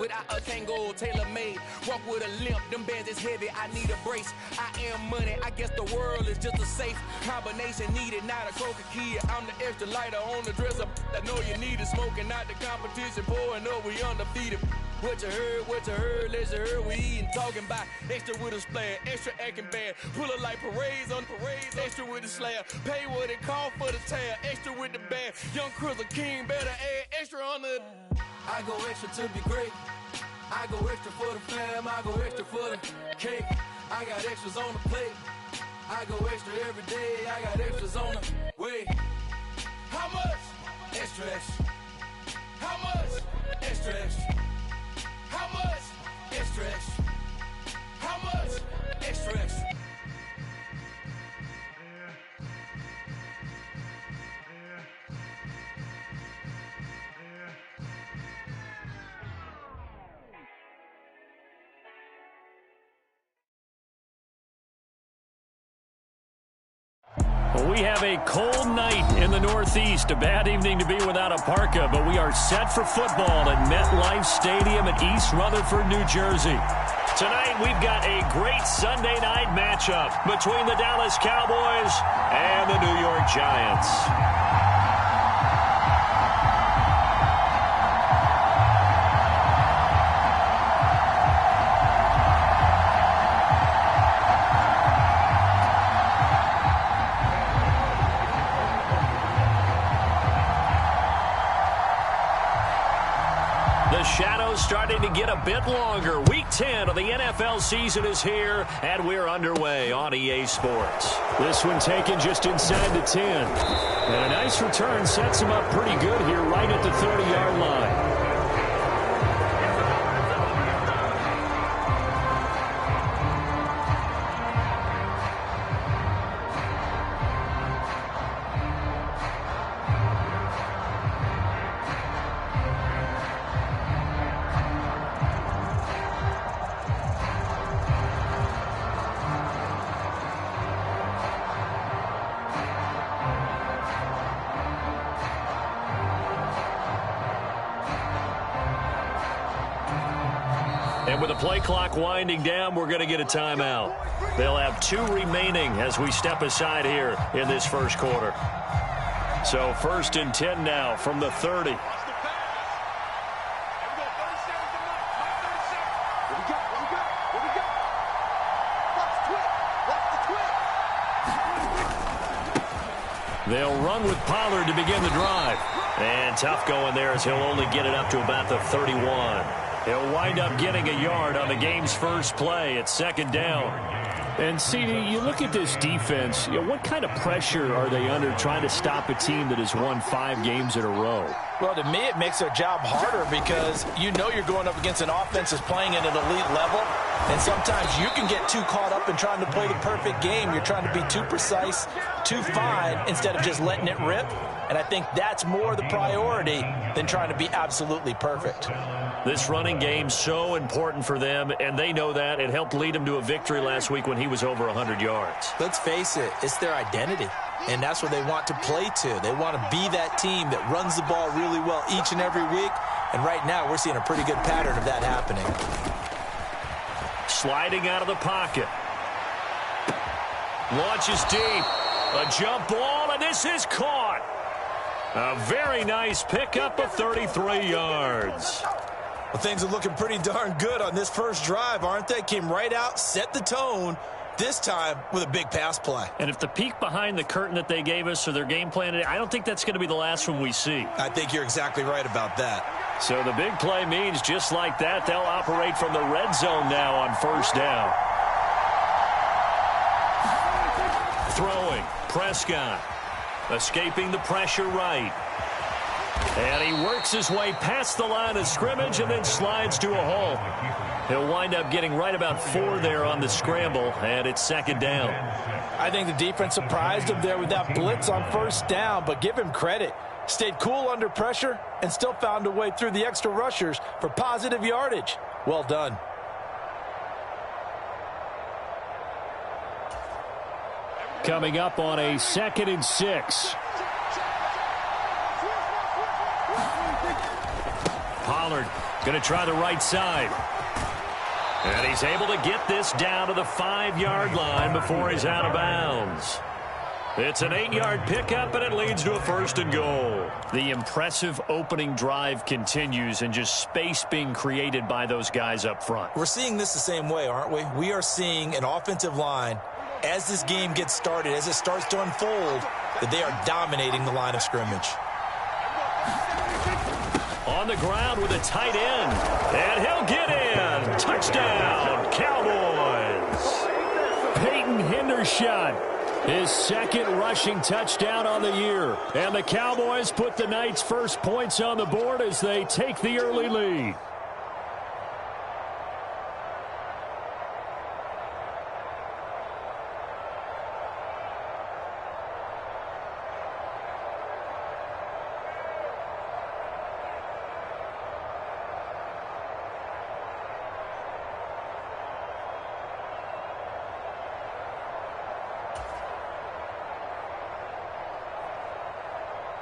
without a Kangol, tailor-made. Walk with a limp, them bands is heavy, I need a brace. I am money, I guess the world is just a safe combination needed, not a croaker kid. I'm the extra lighter on the dresser. I know you need it, smoking out the competition, pouring up, we undefeated. What you heard, let's hear we eating, talking about extra with a splash, extra acting bad, pull it like parades on parades, extra with the slab, pay what it cost for the tab, extra with the band, young Chris a king, better add extra on the. I go extra to be great, I go extra for the fam, I go extra for the cake, I got extras on the plate, I go extra every day, I got extras on the way. How much? Extra, extra. How much? Extra, extra. How much? Extra, extra. How much? Extra, extra. We have a cold night in the Northeast. A bad evening to be without a parka, but we are set for football at MetLife Stadium in East Rutherford, New Jersey. Tonight, we've got a great Sunday night matchup between the Dallas Cowboys and the New York Giants. The shadows starting to get a bit longer. Week 10 of the NFL season is here, and we're underway on EA Sports. This one taken just inside the 10. And a nice return sets him up pretty good here right at the 30-yard line. And with the play clock winding down, we're going to get a timeout. They'll have 2 remaining as we step aside here in this first quarter. So 1st and 10 now from the 30. They'll run with Pollard to begin the drive. And tough going there as he'll only get it up to about the 31. He'll wind up getting a yard on the game's first play at 2nd down. And, CD, you look at this defense, what kind of pressure are they under trying to stop a team that has won 5 games in a row? Well, to me, it makes their job harder because you know you're going up against an offense that's playing at an elite level, and sometimes you can get too caught up in trying to play the perfect game. You're trying to be too precise, too fine, instead of just letting it rip. And I think that's more the priority than trying to be absolutely perfect. This running game's so important for them, and they know that. It helped lead them to a victory last week when he was over 100 yards. Let's face it, it's their identity, and that's what they want to play to. They want to be that team that runs the ball really well each and every week, and right now we're seeing a pretty good pattern of that happening. Sliding out of the pocket. Launches deep. A jump ball, and this is caught. A very nice pickup of 33 yards. Well, things are looking pretty darn good on this first drive, aren't they? Came right out, set the tone, this time with a big pass play. And if the peek behind the curtain that they gave us or their game plan, I don't think that's going to be the last one we see. I think you're exactly right about that. So the big play means just like that, they'll operate from the red zone now on 1st down. Throwing, Prescott. Escaping the pressure right. And he works his way past the line of scrimmage and then slides to a hole. He'll wind up getting right about 4 there on the scramble, and it's 2nd down. I think the defense surprised him there with that blitz on 1st down, but give him credit. Stayed cool under pressure and still found a way through the extra rushers for positive yardage. Well done. Coming up on a 2nd and 6. Pollard Going to try the right side. And he's able to get this down to the 5-yard line before he's out of bounds. It's an 8-yard pickup, and it leads to a 1st and goal. The impressive opening drive continues, and just space being created by those guys up front. We're seeing this the same way, aren't we? We are seeing an offensive line, as this game gets started, as it starts to unfold, that they are dominating the line of scrimmage. On the ground with a tight end, and he'll get in. Touchdown, Cowboys. Peyton Hendershot, his 2nd rushing touchdown on the year. And the Cowboys put the Knights' first points on the board as they take the early lead.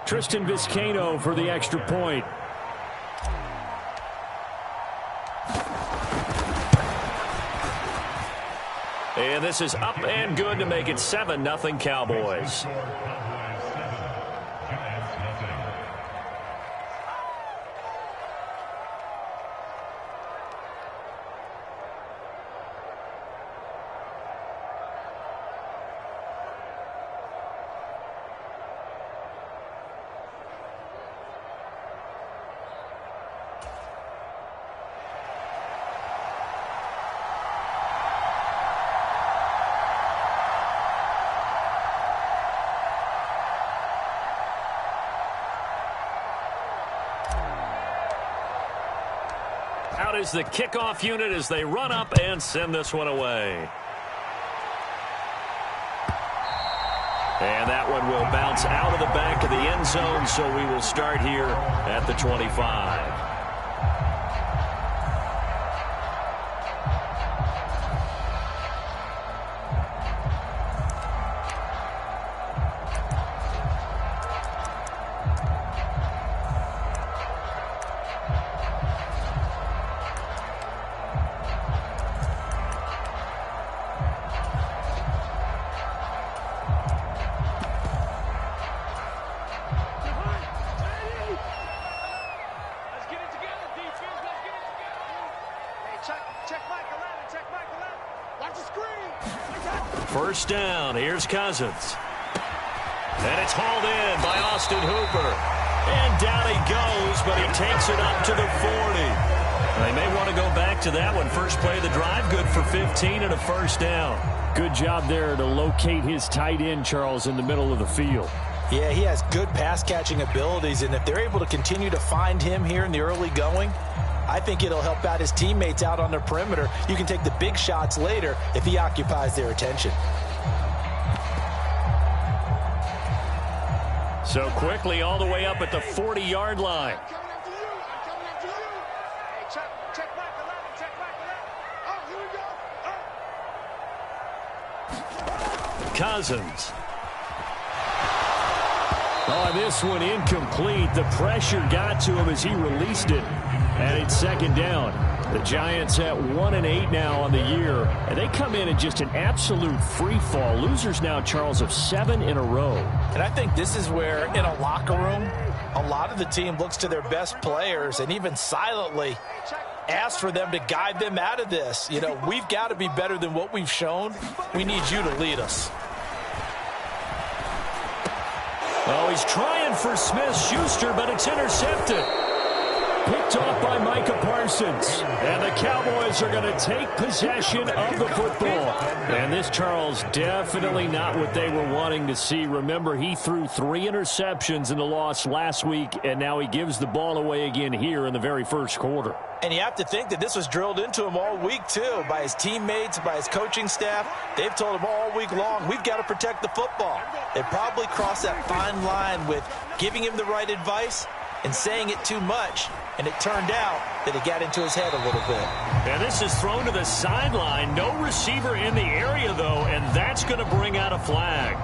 Tristan Vizcaino for the extra point. And this is up and good to make it 7-0 Cowboys. Out is the kickoff unit as they run up and send this one away. And that one will bounce out of the back of the end zone, so we will start here at the 25. First down, here's Cousins. And it's hauled in by Austin Hooper. And down he goes, but he takes it up to the 40. They may want to go back to that one. First play of the drive, good for 15 and a first down. Good job there to locate his tight end, Charles, in the middle of the field. Yeah, he has good pass-catching abilities, and if they're able to continue to find him here in the early going, I think it'll help out his teammates out on the perimeter. You can take the big shots later if he occupies their attention. So quickly all the way up at the 40-yard line. Cousins. Oh, this one incomplete. The pressure got to him as he released it. And it's second down. The Giants at 1-8 now on the year. And they come in just an absolute free fall. Losers now, Charles, of 7 in a row. And I think this is where, in a locker room, a lot of the team looks to their best players and even silently asks for them to guide them out of this. You know, we've got to be better than what we've shown. We need you to lead us. Oh, he's trying for Smith-Schuster, but it's intercepted. Picked off by Micah Parsons. And the Cowboys are going to take possession of the football. And this, Charles, definitely not what they were wanting to see. Remember, he threw 3 interceptions in the loss last week, and now he gives the ball away again here in the very first quarter. And you have to think that this was drilled into him all week, too, by his teammates, by his coaching staff. They've told him all week long, we've got to protect the football. They probably crossed that fine line with giving him the right advice and saying it too much. And it turned out that it got into his head a little bit. And this is thrown to the sideline. No receiver in the area, though, and that's going to bring out a flag.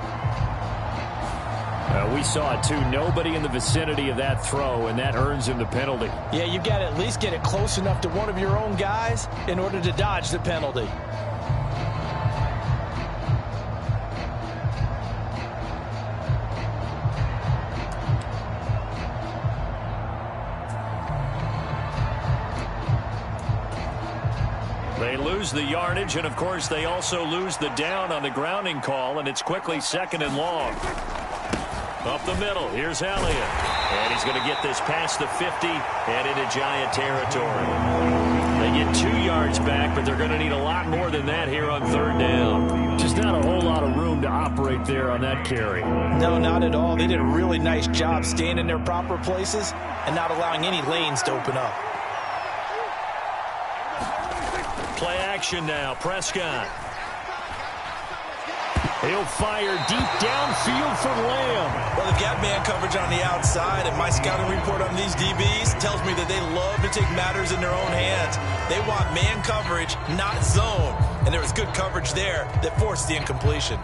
We saw it, too. Nobody in the vicinity of that throw, and that earns him the penalty. Yeah, you've got to at least get it close enough to one of your own guys in order to dodge the penalty. They lose the yardage, and, of course, they also lose the down on the grounding call, and it's quickly 2nd and long. Up the middle, here's Elliott. And he's going to get this past the 50 and into Giant territory. They get 2 yards back, but they're going to need a lot more than that here on 3rd down. Just not a whole lot of room to operate there on that carry. No, not at all. They did a really nice job staying in their proper places and not allowing any lanes to open up. Play action now, Prescott. He'll fire deep downfield for Lamb. Well, they've got man coverage on the outside, and my scouting report on these DBs tells me that they love to take matters in their own hands. They want man coverage, not zone. And there was good coverage there that forced the incompletion.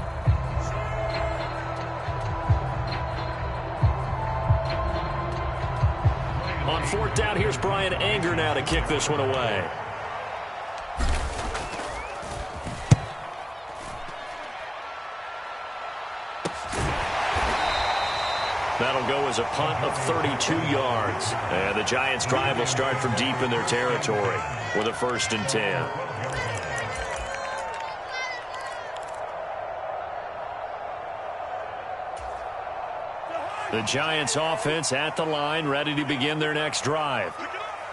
On 4th down, here's Brian Anger now to kick this one away. That'll go as a punt of 32 yards. And the Giants' drive will start from deep in their territory with a 1st and 10. The Giants' offense at the line, ready to begin their next drive.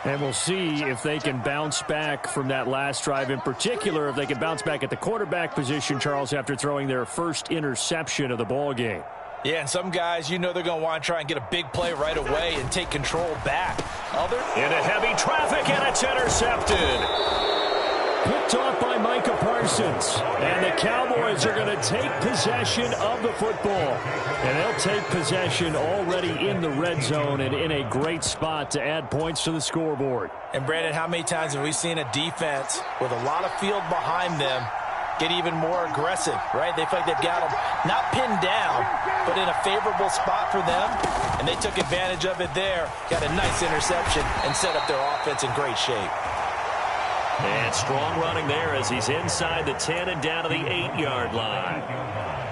And we'll see if they can bounce back from that last drive, in particular, if they can bounce back at the quarterback position, Charles, after throwing their first interception of the ball game. Yeah, and some guys, you know they're going to want to try and get a big play right away and take control back. Into heavy traffic, and it's intercepted. Picked off by Micah Parsons. And the Cowboys are going to take possession of the football. And they'll take possession already in the red zone and in a great spot to add points to the scoreboard. And, Brandon, how many times have we seen a defense with a lot of field behind them get even more aggressive, right? They feel like they've got them not pinned down, but in a favorable spot for them, and they took advantage of it there, got a nice interception, and set up their offense in great shape. And strong running there as he's inside the 10 and down to the 8-yard line.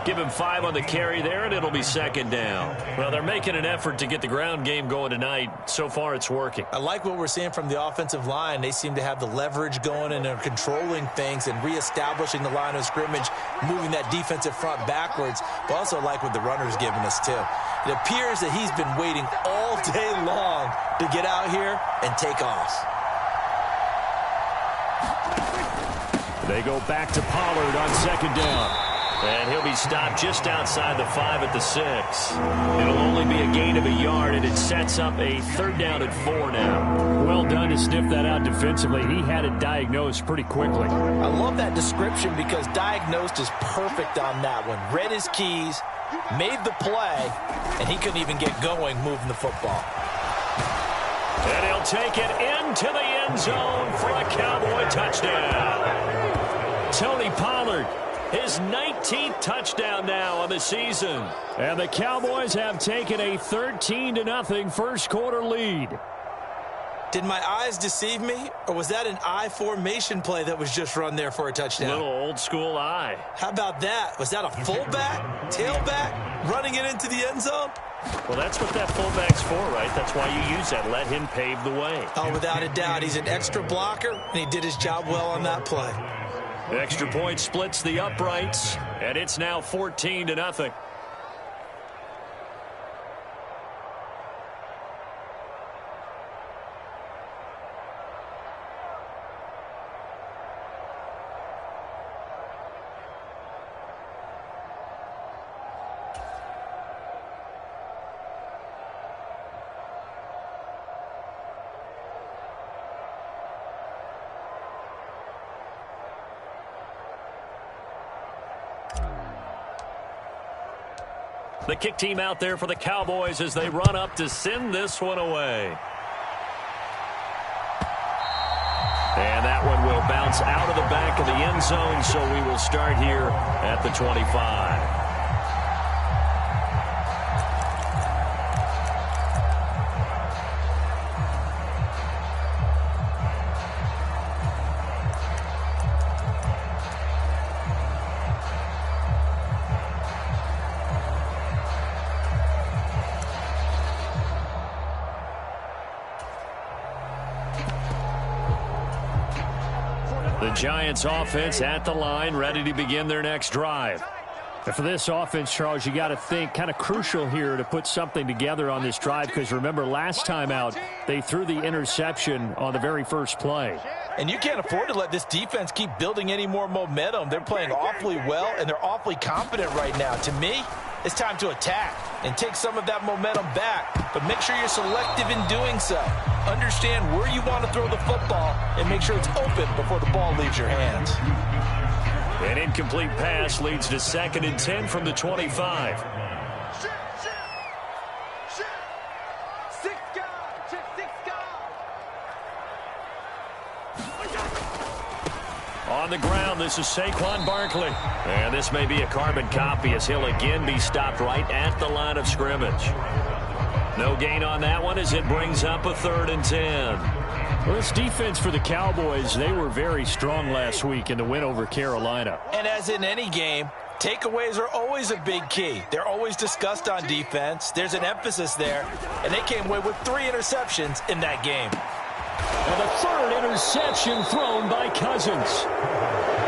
Give him 5 on the carry there, and it'll be 2nd down. Well, they're making an effort to get the ground game going tonight. So far, it's working. I like what we're seeing from the offensive line. They seem to have the leverage going, and they're controlling things and reestablishing the line of scrimmage, moving that defensive front backwards. But also like what the runner's giving us, too. It appears that he's been waiting all day long to get out here and take off. They go back to Pollard on 2nd down. And he'll be stopped just outside the 5 at the 6. It'll only be a gain of a yard, and it sets up a 3rd down and 4 now. Well done to sniff that out defensively. He had it diagnosed pretty quickly. I love that description because diagnosed is perfect on that one. Read his keys, made the play, and he couldn't even get going moving the football. And he'll take it into the end zone for a Cowboy touchdown. Tony Pollard, his 19th touchdown now on the season. And the Cowboys have taken a 13-0 first quarter lead. Did my eyes deceive me, or was that an I formation play that was just run there for a touchdown? Little old school eye. How about that? Was that a fullback, tailback, running it into the end zone? Well, that's what that fullback's for, right? That's why you use that. Let him pave the way. Oh, without a doubt. He's an extra blocker, and he did his job well on that play. The extra point splits the uprights, and it's now 14-0. The kick team out there for the Cowboys as they run up to send this one away. And that one will bounce out of the back of the end zone, so we will start here at the 25. The Giants offense at the line, ready to begin their next drive. And for this offense, Charles, you got to think kind of crucial here to put something together on this drive, because remember last time out they threw the interception on the very first play. And you can't afford to let this defense keep building any more momentum. They're playing awfully well, and they're awfully confident right now. To me, it's time to attack and take some of that momentum back. But make sure you're selective in doing so. Understand where you want to throw the football and make sure it's open before the ball leaves your hands. An incomplete pass leads to 2nd and 10 from the 25. On the ground, this is Saquon Barkley. And this may be a carbon copy as he'll again be stopped right at the line of scrimmage. No gain on that one as it brings up a 3rd and 10. Well, this defense for the Cowboys, they were very strong last week in the win over Carolina. And as in any game, takeaways are always a big key. They're always discussed on defense. There's an emphasis there, and they came away with 3 interceptions in that game. And the 3rd interception thrown by Cousins.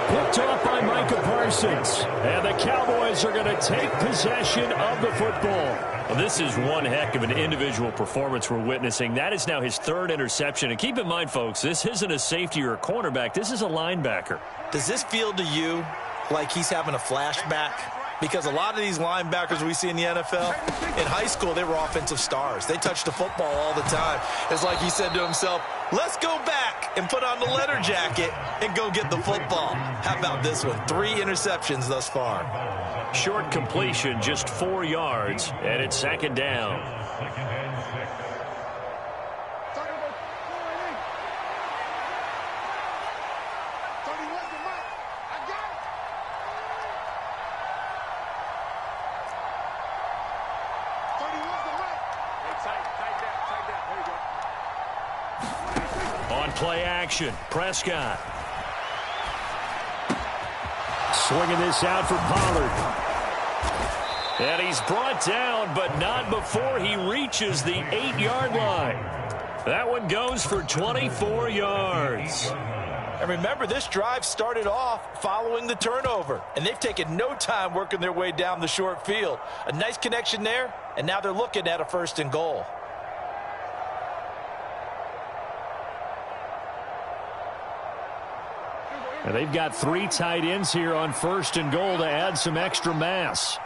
Picked off by Micah Parsons. And the Cowboys are going to take possession of the football. Well, this is one heck of an individual performance we're witnessing. That is now his 3rd interception. And keep in mind, folks, this isn't a safety or a cornerback. This is a linebacker. Does this feel to you like he's having a flashback? Because a lot of these linebackers we see in the NFL, in high school, they were offensive stars. They touched the football all the time. It's like he said to himself, let's go back and put on the leather jacket and go get the football. How about this one? 3 interceptions thus far. Short completion, just 4 yards, and it's 2nd down. On play action, Prescott. Swinging this out for Pollard. And he's brought down, but not before he reaches the 8-yard line. That one goes for 24 yards. And remember, this drive started off following the turnover, and they've taken no time working their way down the short field. A nice connection there, and now they're looking at a 1st and goal. And they've got 3 tight ends here on 1st and goal to add some extra mass.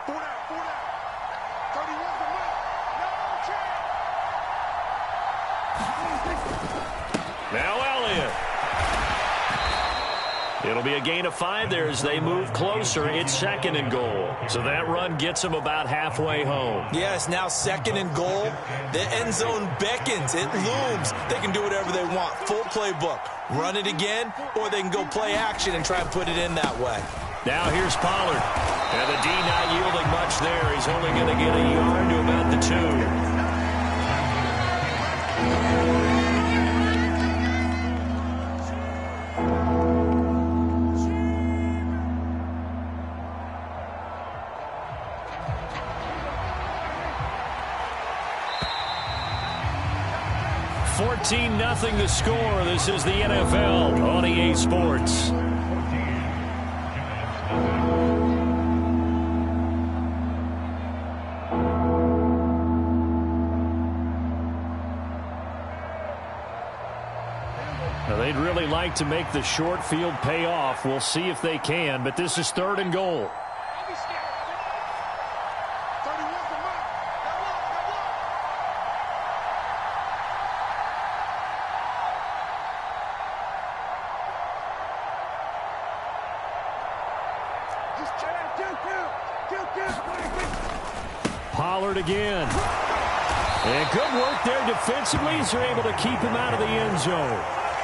Now Elliott. It'll be a gain of 5 there as they move closer. It's 2nd and goal. So that run gets them about halfway home. Yes, now 2nd and goal. The end zone beckons. It looms. They can do whatever they want. Full playbook. Run it again, or they can go play action and try and put it in that way. Now here's Pollard. And the D not yielding much there. He's only going to get a yard to about the 2. Nothing the score. This is the NFL on EA Sports. Now, they'd really like to make the short field pay off. We'll see if they can, but this is 3rd and goal. Pollard again. And good work there defensively as they're able to keep him out of the end zone.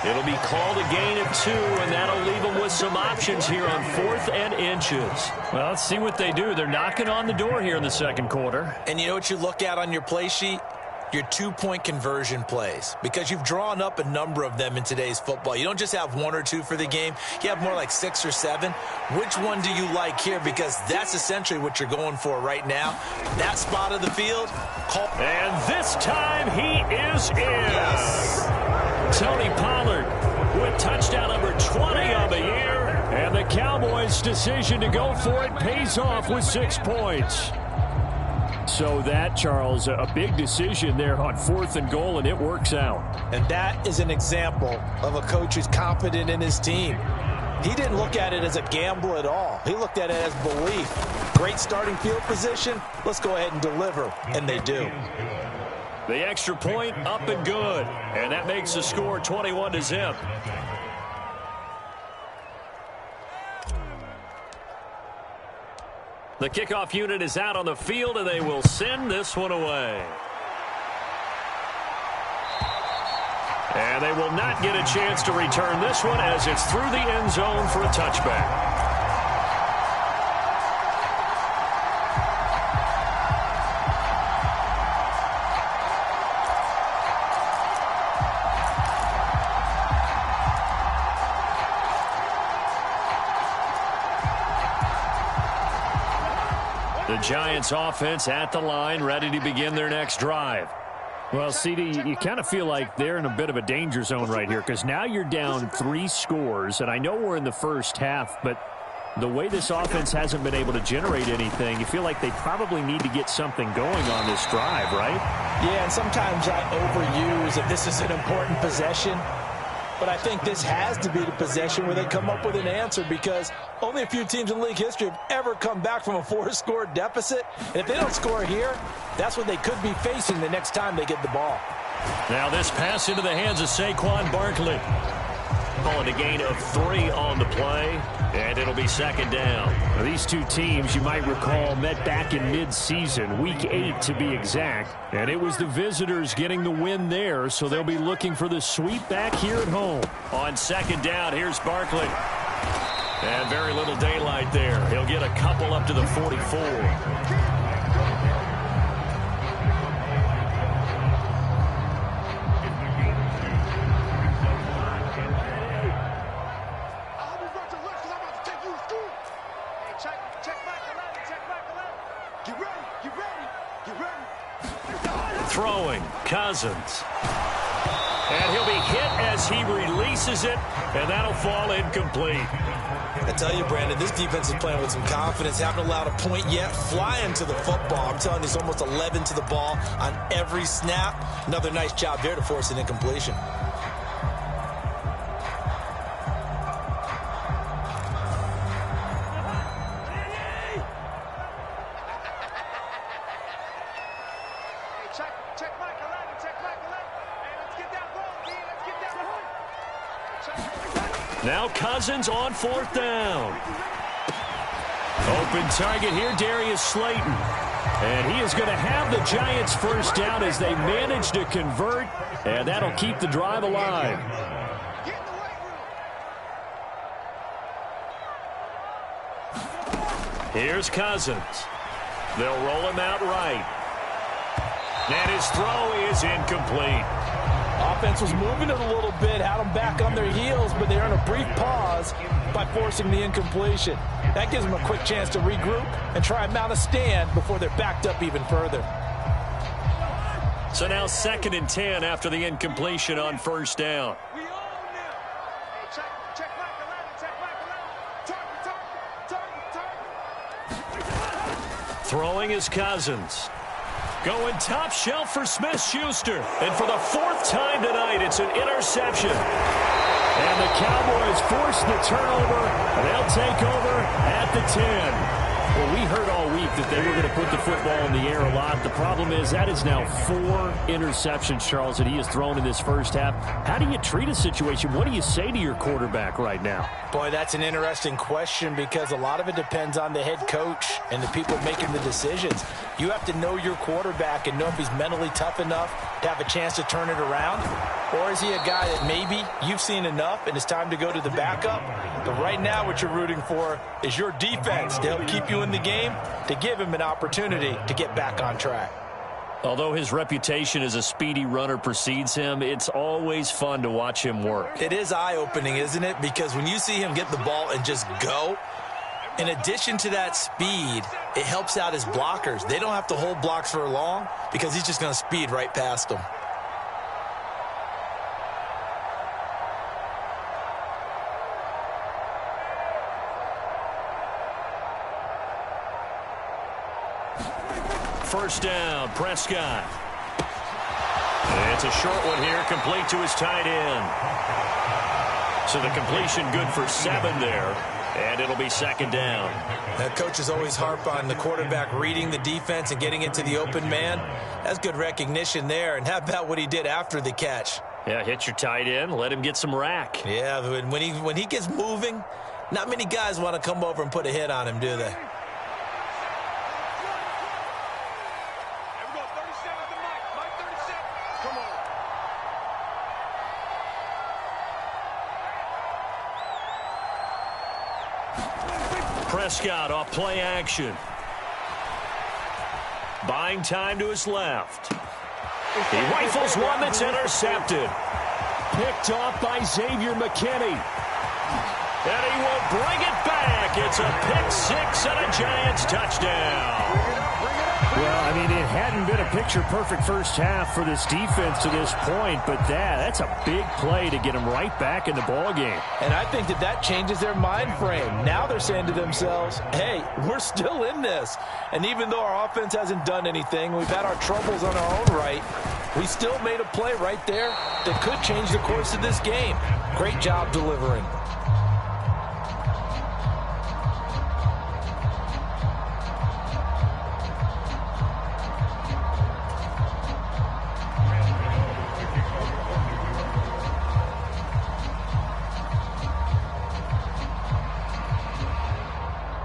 It'll be called a gain of 2, and that'll leave them with some options here on 4th and inches. Well, let's see what they do. They're knocking on the door here in the 2nd quarter. And you know what you look at on your play sheet? Your 2-point conversion plays, because you've drawn up a number of them in today's football. You don't just have 1 or 2 for the game. You have more like 6 or 7. Which one do you like here? Because that's essentially what you're going for right now. That spot of the field. And this time he is in. Yes. Tony Pollard with touchdown number 20 on the decision to go for it pays off with 6 points. So that, Charles, a big decision there on 4th and goal, and it works out. And that is an example of a coach who's confident in his team. He didn't look at it as a gamble at all. He looked at it as belief. Great starting field position. Let's go ahead and deliver. And they do. The extra point up and good. And that makes the score 21-0. The kickoff unit is out on the field, and they will send this one away. And they will not get a chance to return this one as it's through the end zone for a touchback. The Giants offense at the line, ready to begin their next drive. Well, CD, you kind of feel like they're in a bit of a danger zone right here because now you're down 3 scores, and I know we're in the first half, but the way this offense hasn't been able to generate anything, you feel like they probably need to get something going on this drive, right? Yeah, and sometimes I overuse that this is an important possession, but I think this has to be the possession where they come up with an answer because only a few teams in league history have ever come back from a 4-score deficit. And if they don't score here, that's what they could be facing the next time they get the ball. Now this pass into the hands of Saquon Barkley. Calling a gain of 3 on the play, and it'll be 2nd down. Now, these two teams, you might recall, met back in mid-season, week 8 to be exact, and it was the visitors getting the win there, so they'll be looking for the sweep back here at home. On 2nd down, here's Barkley. And very little daylight there. He'll get a couple up to the 44. Throwing, Cousins. And he'll be hit as he releases it, and that'll fall incomplete. I tell you, Brandon, this defense is playing with some confidence. Haven't allowed a point yet. Flying to the football. I'm telling you, it's almost 11 to the ball on every snap. Another nice job there to force an incompletion. Now Cousins on 4th down. Open target here, Darius Slayton. And he is going to have the Giants first down as they manage to convert, and that'll keep the drive alive. Here's Cousins. They'll roll him out right. And his throw is incomplete. Offense was moving it a little bit, had them back on their heels, but they're in a brief pause by forcing the incompletion. That gives them a quick chance to regroup and try and mount a stand before they're backed up even further. So now 2nd and 10 after the incompletion on 1st down. Throwing is Cousins. Going top shelf for Smith-Schuster. And for the 4th time tonight, it's an interception. And the Cowboys force the turnover. They'll take over at the 10. Well, we heard all week that they were going to put the football in the air a lot. The problem is that is now 4 interceptions, Charles, that he has thrown in this first half. How do you treat a situation? What do you say to your quarterback right now? Boy, that's an interesting question because a lot of it depends on the head coach and the people making the decisions. You have to know your quarterback and know if he's mentally tough enough to have a chance to turn it around. Or is he a guy that maybe you've seen enough and it's time to go to the backup? But right now what you're rooting for is your defense to help keep you in the game, to give him an opportunity to get back on track. Although his reputation as a speedy runner precedes him, it's always fun to watch him work. It is eye-opening, isn't it? Because when you see him get the ball and just go, in addition to that speed, it helps out his blockers. They don't have to hold blocks for long because he's just going to speed right past them. First down, Prescott. It's a short one here, complete to his tight end. So the completion good for 7 there, and it'll be second down. Now, coaches always harp on the quarterback reading the defense and getting into the open man. That's good recognition there. And how about what he did after the catch? Yeah, hit your tight end, let him get some rack. Yeah, when he gets moving, not many guys want to come over and put a hit on him, do they? Prescott off play action. Buying time to his left. He rifles one that's intercepted. Picked off by Xavier McKinney. And he will bring it back. It's a pick 6 and a Giants touchdown. Well, I mean, it hadn't been a picture-perfect first half for this defense to this point, but that's a big play to get them right back in the ballgame. And I think that changes their mind frame. Now they're saying to themselves, hey, we're still in this. And even though our offense hasn't done anything, we've had our troubles on our own right, we still made a play right there that could change the course of this game. Great job delivering.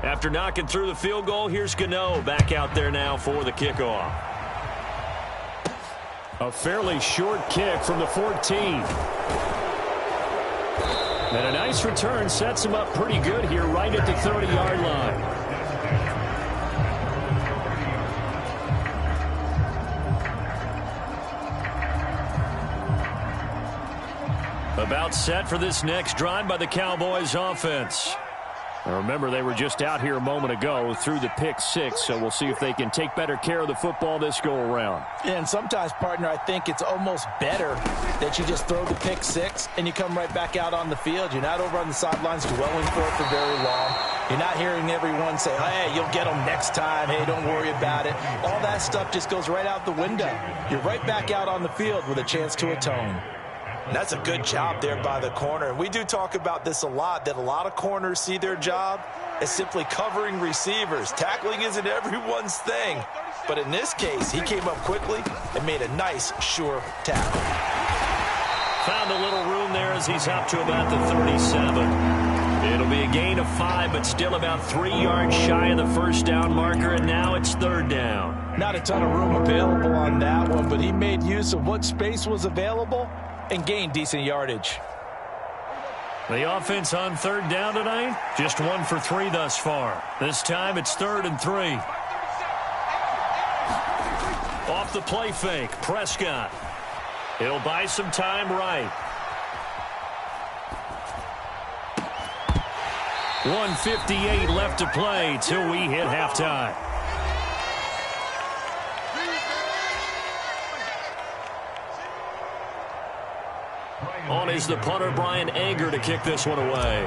After knocking through the field goal, here's Gano back out there now for the kickoff. A fairly short kick from the 14. And a nice return sets him up pretty good here right at the 30-yard line. About set for this next drive by the Cowboys offense. Now remember, they were just out here a moment ago through the pick 6, so we'll see if they can take better care of the football this go-around. Yeah, and sometimes, partner, I think it's almost better that you just throw the pick 6 and you come right back out on the field. You're not over on the sidelines dwelling for it for very long. You're not hearing everyone say, hey, you'll get them next time. Hey, don't worry about it. All that stuff just goes right out the window. You're right back out on the field with a chance to atone. And that's a good job there by the corner. And we do talk about this a lot, that a lot of corners see their job as simply covering receivers. Tackling isn't everyone's thing. But in this case, he came up quickly and made a nice, sure tackle. Found a little room there as he's up to about the 37. It'll be a gain of 5, but still about 3 yards shy of the first down marker, and now it's third down. Not a ton of room available on that one, but he made use of what space was available and gained decent yardage. The offense on third down tonight, just 1 for 3 thus far. This time it's 3rd and 3. Off the play fake, Prescott. He'll buy some time right. 1:58 left to play till we hit halftime. On is the punter, Brian Anger, to kick this one away.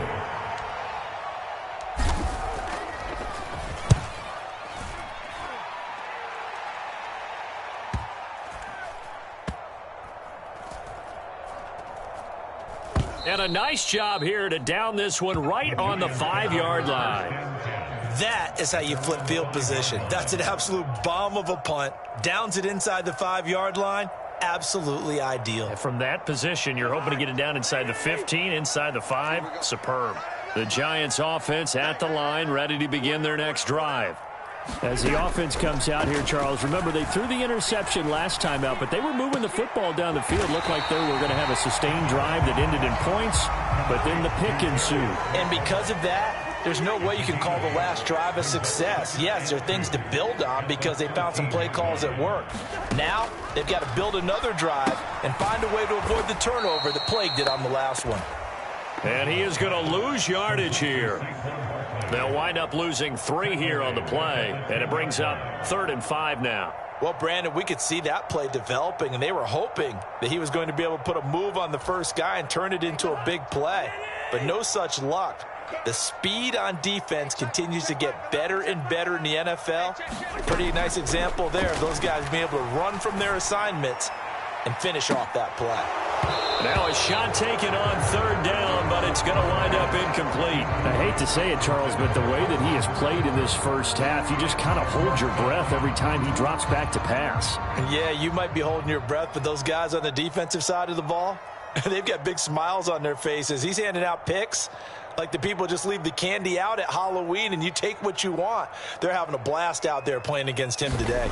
And a nice job here to down this one right on the 5-yard line. That is how you flip field position. That's an absolute bomb of a punt. Downs it inside the 5-yard line. Absolutely ideal. And from that position, you're hoping to get it down inside the 15, inside the 5. Superb. The Giants offense at the line, ready to begin their next drive. As the offense comes out here, Charles, remember they threw the interception last time out, but they were moving the football down the field. Looked like they were going to have a sustained drive that ended in points, but then the pick ensued. And because of that, there's no way you can call the last drive a success. Yes, there are things to build on because they found some play calls that work. Now, they've got to build another drive and find a way to avoid the turnover that plagued it on the last one. And he is going to lose yardage here. They'll wind up losing 3 here on the play, and it brings up 3rd and 5 now. Well, Brandon, we could see that play developing, and they were hoping that he was going to be able to put a move on the first guy and turn it into a big play. But no such luck. The speed on defense continues to get better and better in the NFL. Pretty nice example there of those guys being able to run from their assignments and finish off that play. Now a shot taken on third down, but it's going to wind up incomplete. I hate to say it, Charles, but the way that he has played in this first half, you just kind of hold your breath every time he drops back to pass. Yeah, you might be holding your breath, but those guys on the defensive side of the ball, they've got big smiles on their faces. He's handing out picks like the people just leave the candy out at Halloween and you take what you want. They're having a blast out there playing against him today.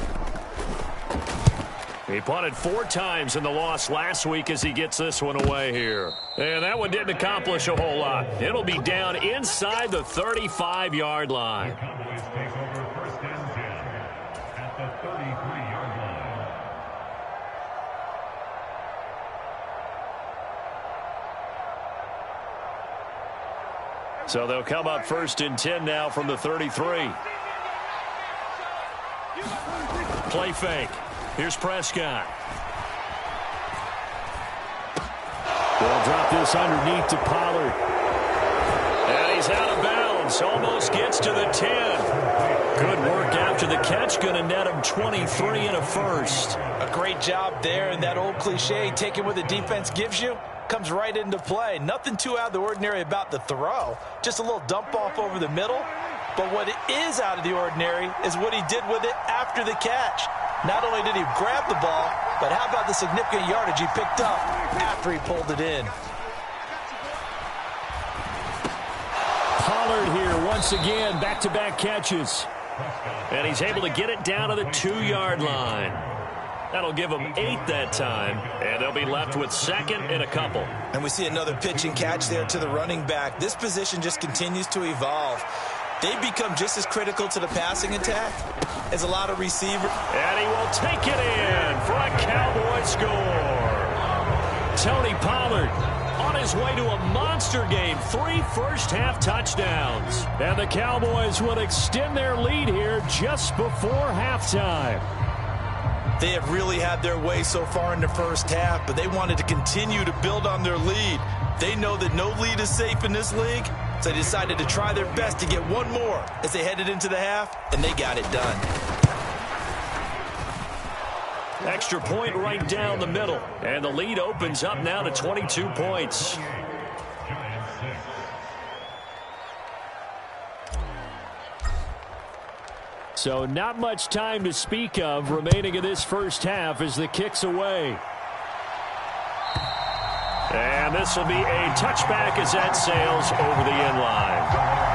He punted 4 times in the loss last week as he gets this one away here. And that one didn't accomplish a whole lot. It'll be down inside the 35-yard line. So they'll come up 1st and 10 now from the 33. Play fake. Here's Prescott. They'll drop this underneath to Pollard. And he's out of bounds. Almost gets to the 10. Good work after the catch. Going to net him 23 and a first. A great job there, and that old cliche, taking what the defense gives you, comes right into play. Nothing too out of the ordinary about the throw. Just a little dump off over the middle. But what is out of the ordinary is what he did with it after the catch. Not only did he grab the ball, but how about the significant yardage he picked up after he pulled it in. Pollard here once again, back-to-back catches. And he's able to get it down to the 2-yard line. That'll give them 8 that time, and they'll be left with 2nd and a couple. And we see another pitch and catch there to the running back. This position just continues to evolve. They become just as critical to the passing attack as a lot of receivers. And he will take it in for a Cowboy score. Tony Pollard on his way to a monster game. 3 first-half touchdowns. And the Cowboys will extend their lead here just before halftime. They have really had their way so far in the first half, but they wanted to continue to build on their lead. They know that no lead is safe in this league, so they decided to try their best to get one more as they headed into the half, and they got it done. Extra point right down the middle, and the lead opens up now to 22 points. So not much time to speak of remaining in this first half as the kick's away. And this will be a touchback as that sails over the end line.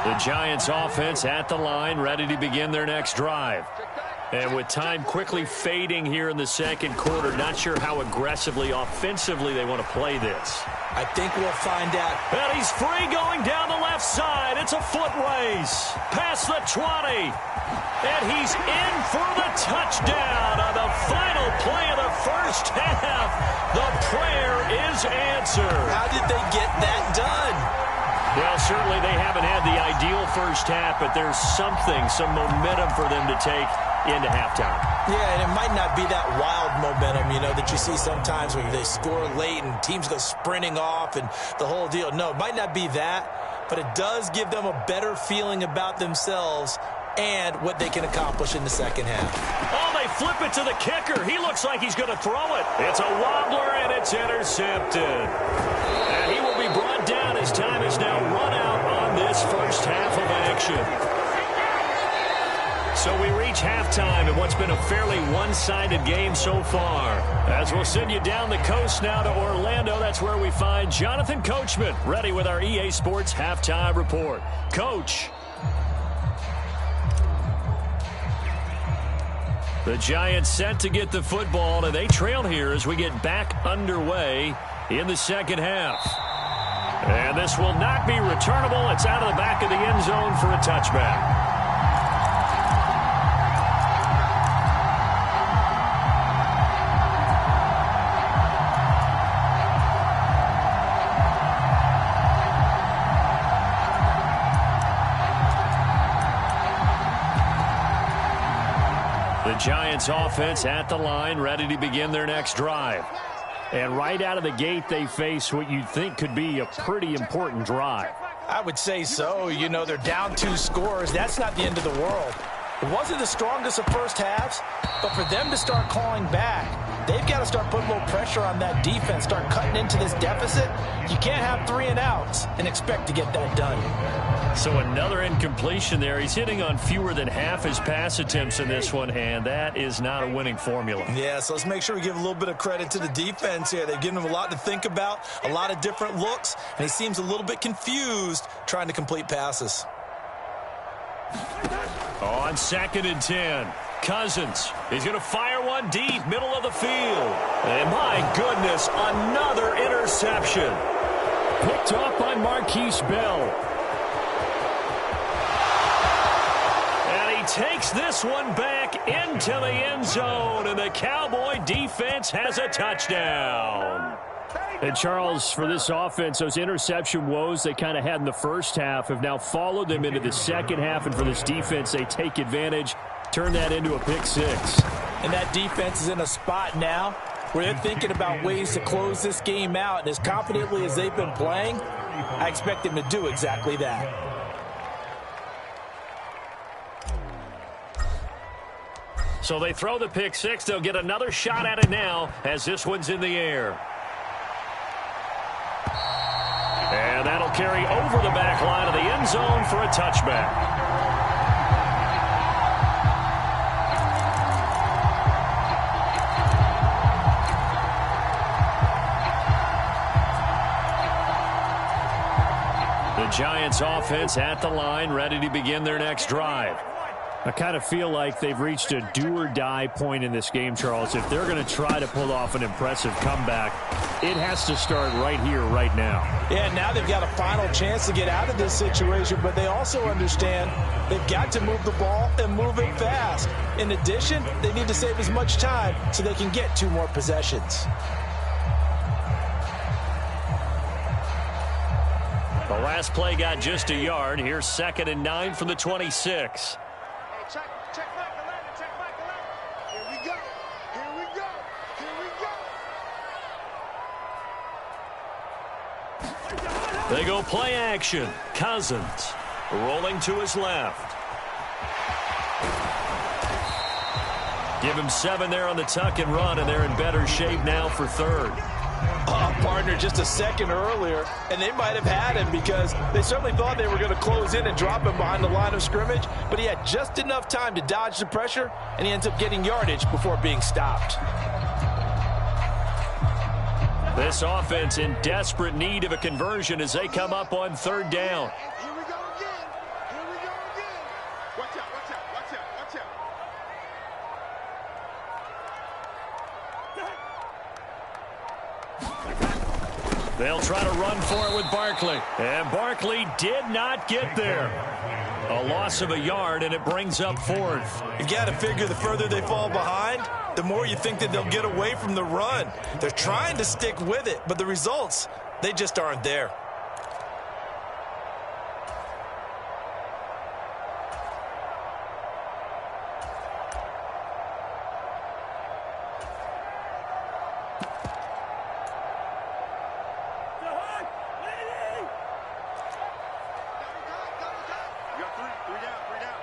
The Giants offense at the line, ready to begin their next drive. And with time quickly fading here in the second quarter, not sure how aggressively, offensively they want to play this. I think we'll find out. And he's free going down the left side. It's a foot race. Past the 20. And he's in for the touchdown on the final play of the first half. The prayer is answered. How did they get that done? Well, certainly they haven't had the ideal first half, but there's something, some momentum for them to take into halftime. Yeah, and it might not be that wild momentum, you know, that you see sometimes when they score late and teams go sprinting off and the whole deal. No, it might not be that, but it does give them a better feeling about themselves and what they can accomplish in the second half. Oh, they flip it to the kicker. He looks like he's going to throw it. It's a wobbler, and it's intercepted. And he will be brought down as time is now run out on this first half of action. So we reach halftime in what's been a fairly one-sided game so far. As we'll send you down the coast now to Orlando, that's where we find Jonathan Coachman, ready with our EA Sports Halftime Report. Coach. The Giants set to get the football, and they trail here as we get back underway in the second half. And this will not be returnable. It's out of the back of the end zone for a touchback. The Giants offense at the line, ready to begin their next drive. And right out of the gate, they face what you'd think could be a pretty important drive. I would say so. You know, they're down 2 scores. That's not the end of the world. It wasn't the strongest of first halves, but for them to start calling back, they've got to start putting a little pressure on that defense, start cutting into this deficit. You can't have 3 and outs and expect to get that done. So another incompletion there. He's hitting on fewer than half his pass attempts in this one, and that is not a winning formula. Yeah, so let's make sure we give a little bit of credit to the defense here. They've given him a lot to think about, a lot of different looks, and he seems a little bit confused trying to complete passes. On 2nd and 10, Cousins. He's going to fire one deep, middle of the field. And my goodness, another interception. Picked off by Marquise Bell. And he takes this one back into the end zone, and the Cowboy defense has a touchdown. And, Charles, for this offense, those interception woes they kind of had in the first half have now followed them into the second half. And for this defense, they take advantage, turn that into a pick 6. And that defense is in a spot now where they're thinking about ways to close this game out. And as confidently as they've been playing, I expect them to do exactly that. So they throw the pick 6. They'll get another shot at it now as this one's in the air. And that'll carry over the back line of the end zone for a touchback. The Giants offense at the line, ready to begin their next drive. I kind of feel like they've reached a do-or-die point in this game, Charles. If they're going to try to pull off an impressive comeback, it has to start right here, right now. Yeah, now they've got a final chance to get out of this situation, but they also understand they've got to move the ball and move it fast. In addition, they need to save as much time so they can get 2 more possessions. The last play got just a yard. Here's 2nd and 9 from the 26. Check back the line, check back the line. Here we go. Here we go. Here we go. They go play action. Cousins rolling to his left. Give him 7 there on the tuck and run, and they're in better shape now for 3rd. Partner just a second earlier, and they might have had him because they certainly thought they were going to close in and drop him behind the line of scrimmage, but he had just enough time to dodge the pressure, and he ends up getting yardage before being stopped. This offense in desperate need of a conversion as they come up on 3rd down. Here we go again. Here we go again. Watch out, watch out, watch out, watch out. They'll try to run for it with Barkley. And Barkley did not get there. A loss of a yard, and it brings up 4th. You've got to figure the further they fall behind, the more you think that they'll get away from the run. They're trying to stick with it, but the results, they just aren't there. You got three down,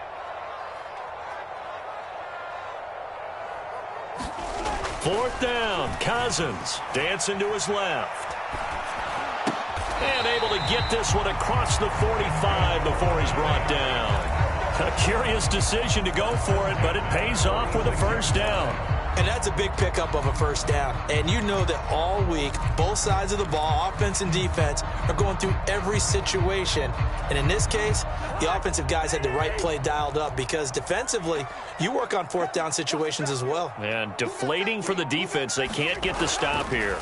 4th down, Cousins dancing to his left. And able to get this one across the 45 before he's brought down. A curious decision to go for it, but it pays off with a 1st down. And that's a big pickup of a 1st down. And you know that all week, both sides of the ball, offense and defense, are going through every situation. And in this case, the offensive guys had the right play dialed up because defensively, you work on 4th down situations as well. And deflating for the defense. They can't get the stop here.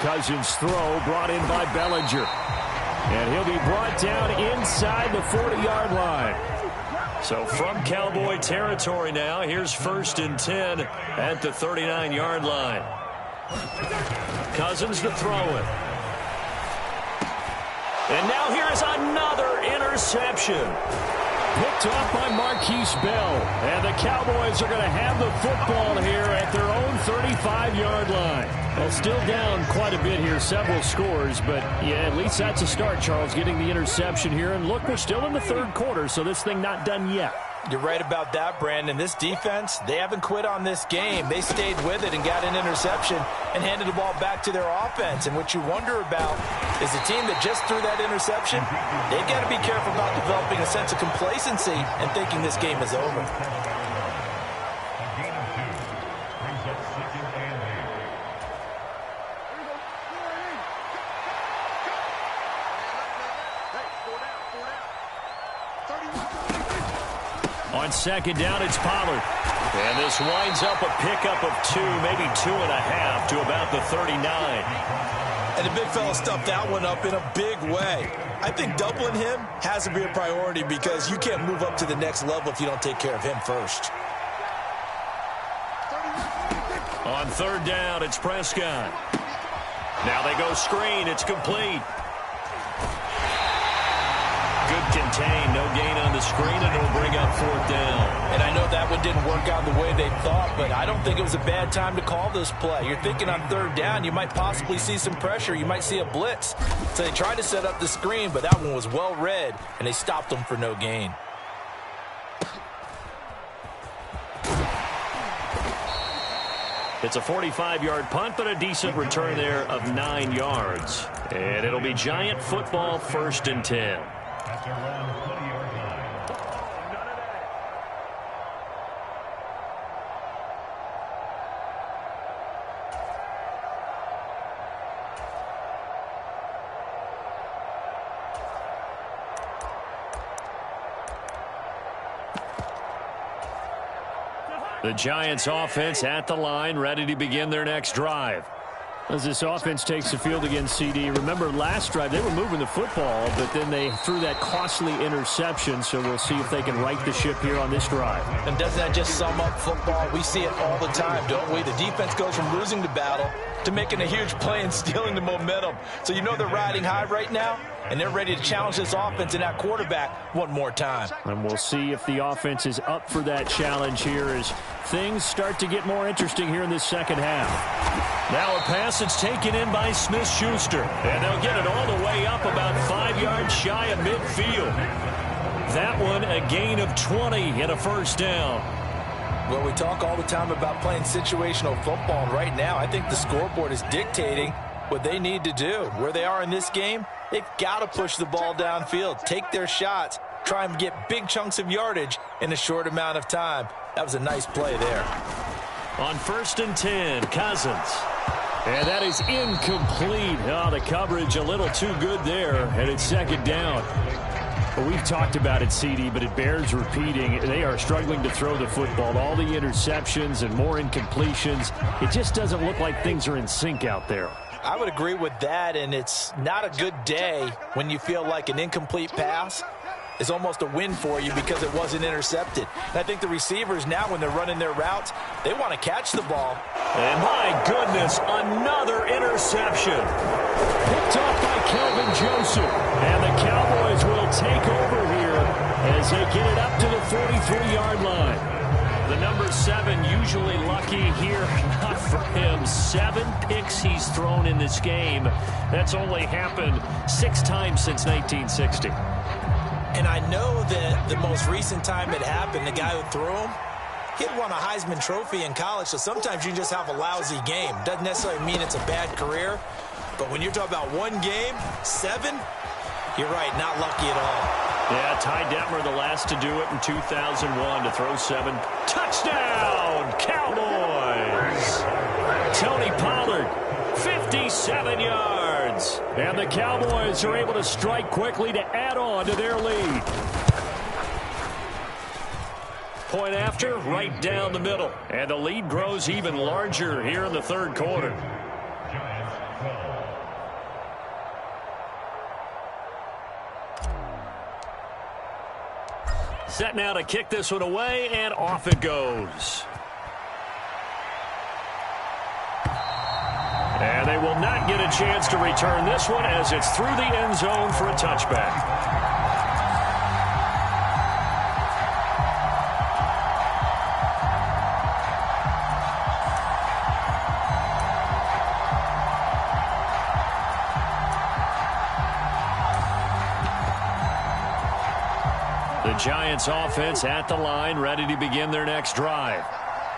Cousins' throw brought in by Bellinger. And he'll be brought down inside the 40-yard line. So from Cowboy territory now, here's 1st and 10 at the 39-yard line. Cousins to throw it. And now here's another interception. Picked off by Marquise Bell. And the Cowboys are going to have the football here at their own 35-yard line. Well, still down quite a bit here, several scores, but yeah, at least that's a start, Charles, getting the interception here. And look, we're still in the third quarter, so this thing not done yet. You're right about that, Brandon. This defense, they haven't quit on this game. They stayed with it and got an interception and handed the ball back to their offense. And what you wonder about is the team that just threw that interception, they've got to be careful about developing a sense of complacency and thinking this game is over. On second down, it's Pollard. And this winds up a pickup of 2, maybe 2.5 to about the 39. And the big fella stuffed that one up in a big way. I think doubling him has to be a priority because you can't move up to the next level if you don't take care of him first. On third down, it's Prescott. Now they go screen. It's complete. Good contain. No gain on the screen, and it'll bring up fourth down. And I know that one didn't work out the way they thought, but I don't think it was a bad time to call this play. You're thinking on third down, you might possibly see some pressure. You might see a blitz. So they tried to set up the screen, but that one was well read, and they stopped them for no gain. It's a 45-yard punt, but a decent return there of 9 yards. And it'll be Giant football, 1st and 10. The Giants offense at the line, ready to begin their next drive. As this offense takes the field against CD, remember last drive they were moving the football, but then they threw that costly interception, so we'll see if they can right the ship here on this drive. And doesn't that just sum up football? We see it all the time, don't we? The defense goes from losing the battle to making a huge play and stealing the momentum. So you know they're riding high right now, and they're ready to challenge this offense and that quarterback one more time. And we'll see if the offense is up for that challenge here as things start to get more interesting here in this second half. Now a pass that's taken in by Smith-Schuster, and they'll get it all the way up about 5 yards shy of midfield. That one a gain of 20 and a first down. Well, we talk all the time about playing situational football, and right now I think the scoreboard is dictating what they need to do. Where they are in this game, they've got to push the ball downfield, take their shots, try and get big chunks of yardage in a short amount of time. That was a nice play there. On 1st and 10, Cousins. And that is incomplete. Oh, the coverage a little too good there, and it's second down. Well, we've talked about it, CD, but it bears repeating. They are struggling to throw the football. All the interceptions and more incompletions. It just doesn't look like things are in sync out there. I would agree with that, and it's not a good day when you feel like an incomplete pass is almost a win for you because it wasn't intercepted. And I think the receivers now, when they're running their routes, they want to catch the ball. And my goodness, another interception. Picked off by Kelvin Joseph. And the Cowboys will take over here as they get it up to the 43-yard line. The number 7 usually lucky here. Not for him. 7 picks he's thrown in this game. That's only happened 6 times since 1960. And I know that the most recent time it happened, the guy who threw him, he had won a Heisman Trophy in college, so sometimes you just have a lousy game. Doesn't necessarily mean it's a bad career, but when you're talking about one game, 7, you're right, not lucky at all. Yeah, Ty Detmer, the last to do it in 2001, to throw 7. Touchdown, Cowboys! Tony Pollard, 57 yards. And the Cowboys are able to strike quickly to add on to their lead. Point after, right down the middle. And the lead grows even larger here in the third quarter. Set now to kick this one away, and off it goes. And they will not get a chance to return this one as it's through the end zone for a touchback. The Giants offense at the line, ready to begin their next drive.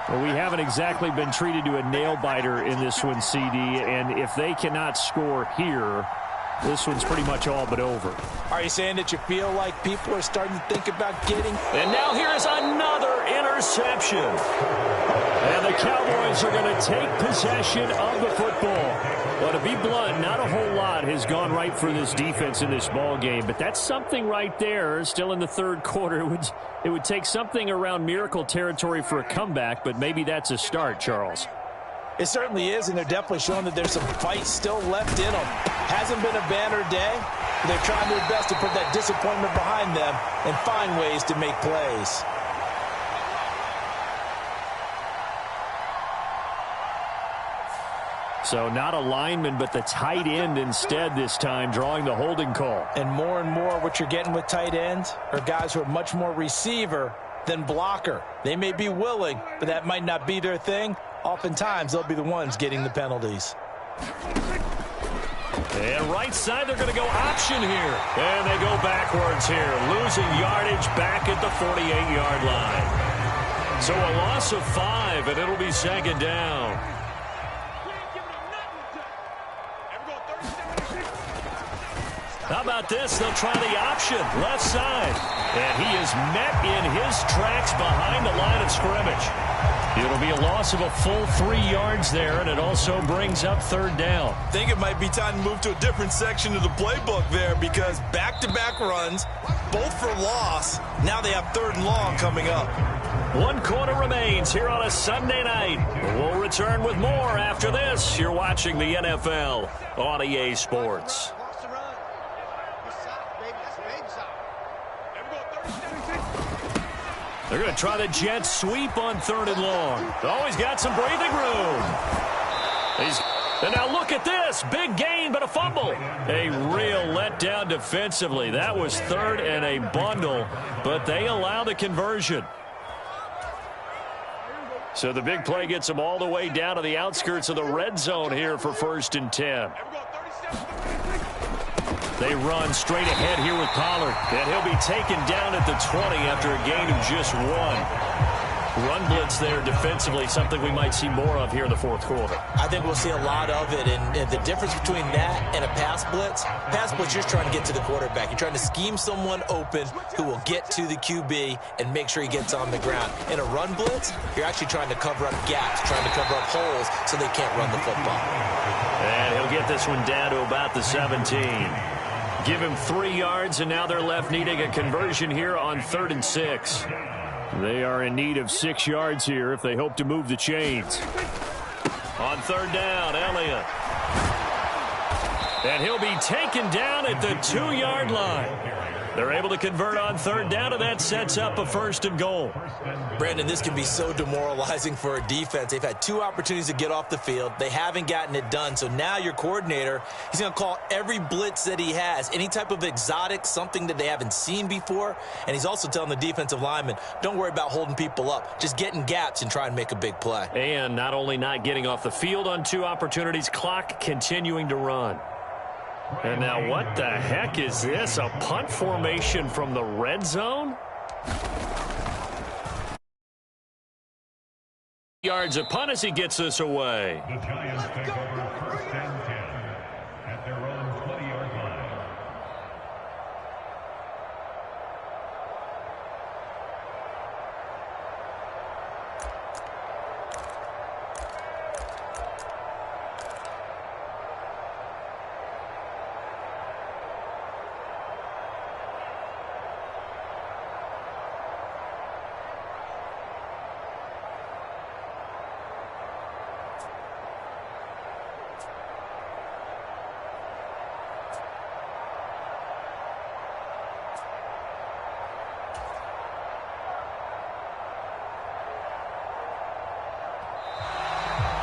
Well, we haven't exactly been treated to a nail-biter in this one, CD, and if they cannot score here, this one's pretty much all but over. Are you saying that you feel like people are starting to think about getting... And now here is another interception. And the Cowboys are going to take possession of the football. Well, to be blunt, not a whole lot has gone right for this defense in this ball game, but that's something right there. Still in the third quarter, it would take something around miracle territory for a comeback, but maybe that's a start, Charles. It certainly is, and they're definitely showing that there's some fight still left in them. Hasn't been a banner day, but they're trying their best to put that disappointment behind them and find ways to make plays. So not a lineman, but the tight end instead this time, drawing the holding call. And more what you're getting with tight ends are guys who are much more receiver than blocker. They may be willing, but that might not be their thing. Oftentimes, they'll be the ones getting the penalties. And right side, they're going to go option here. And they go backwards here, losing yardage back at the 48-yard line. So a loss of 5, and it'll be second down. How about this? They'll try the option, left side. And he is met in his tracks behind the line of scrimmage. It'll be a loss of a full 3 yards there, and it also brings up third down. I think it might be time to move to a different section of the playbook there, because back-to-back runs, both for loss. Now they have 3rd and long coming up. 1 quarter remains here on a Sunday night. We'll return with more after this. You're watching the NFL on EA Sports. They're going to try the jet sweep on 3rd and long. Always got some breathing room. And now look at this. Big gain, but a fumble. A real letdown defensively. That was 3rd and a bundle, but they allow the conversion. So the big play gets them all the way down to the outskirts of the red zone here for 1st and 10. They run straight ahead here with Pollard, and he'll be taken down at the 20 after a gain of just 1. Run blitz there defensively, something we might see more of here in the 4th quarter. I think we'll see a lot of it, and the difference between that and a pass blitz, you're just trying to get to the quarterback. You're trying to scheme someone open who will get to the QB and make sure he gets on the ground. In a run blitz, you're actually trying to cover up gaps, trying to cover up holes so they can't run the football. And he'll get this one down to about the 17. Give him 3 yards, and now they're left needing a conversion here on 3rd and 6. They are in need of 6 yards here if they hope to move the chains. On 3rd down, Elliott. And he'll be taken down at the 2-yard line. They're able to convert on 3rd down, and that sets up a 1st and goal. Brandon, this can be so demoralizing for a defense. They've had 2 opportunities to get off the field. They haven't gotten it done. So now your coordinator, he's going to call every blitz that he has, any type of exotic, something that they haven't seen before. And he's also telling the defensive lineman, don't worry about holding people up. Just get in gaps and try and make a big play. And not only not getting off the field on 2 opportunities, clock continuing to run. And now what the heck is this? A punt formation from the red zone? Yards a punt as he gets this away. The Giants take over 1st and 10 at their own 20-yard line.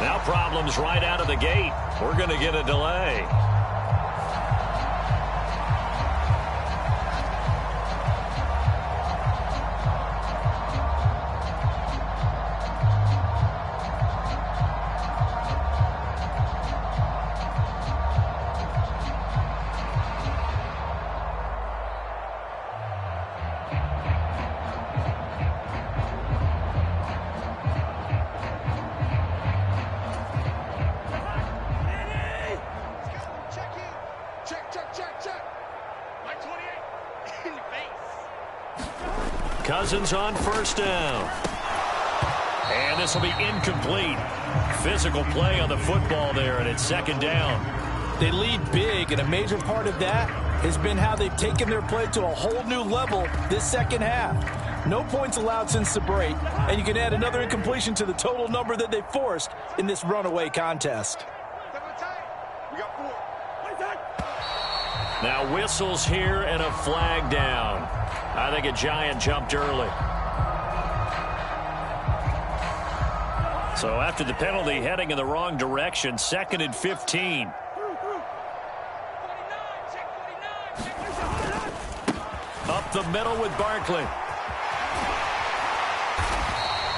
Now problems right out of the gate. We're going to get a delay. Cousins on first down. And this will be incomplete. Physical play on the football there, and it's second down. They lead big, and a major part of that has been how they've taken their play to a whole new level this second half. No points allowed since the break, and you can add another incompletion to the total number that they forced in this runaway contest. Now whistles here and a flag down. I think a Giant jumped early. So after the penalty, heading in the wrong direction, 2nd and 15. Up the middle with Barkley.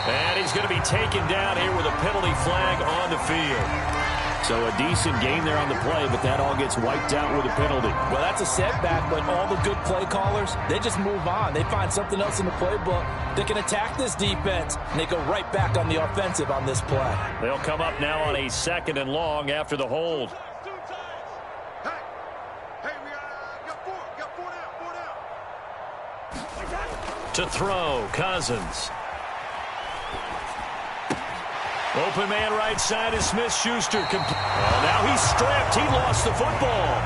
And he's going to be taken down here with a penalty flag on the field. So a decent game there on the play, but that all gets wiped out with a penalty. Well, that's a setback, but all the good play callers, they just move on. They find something else in the playbook. They can attack this defense, and they go right back on the offensive on this play. They'll come up now on a 2nd and long after the hold. To throw, Cousins. Open man right side is Smith-Schuster. Oh, now he's stripped. He lost the football.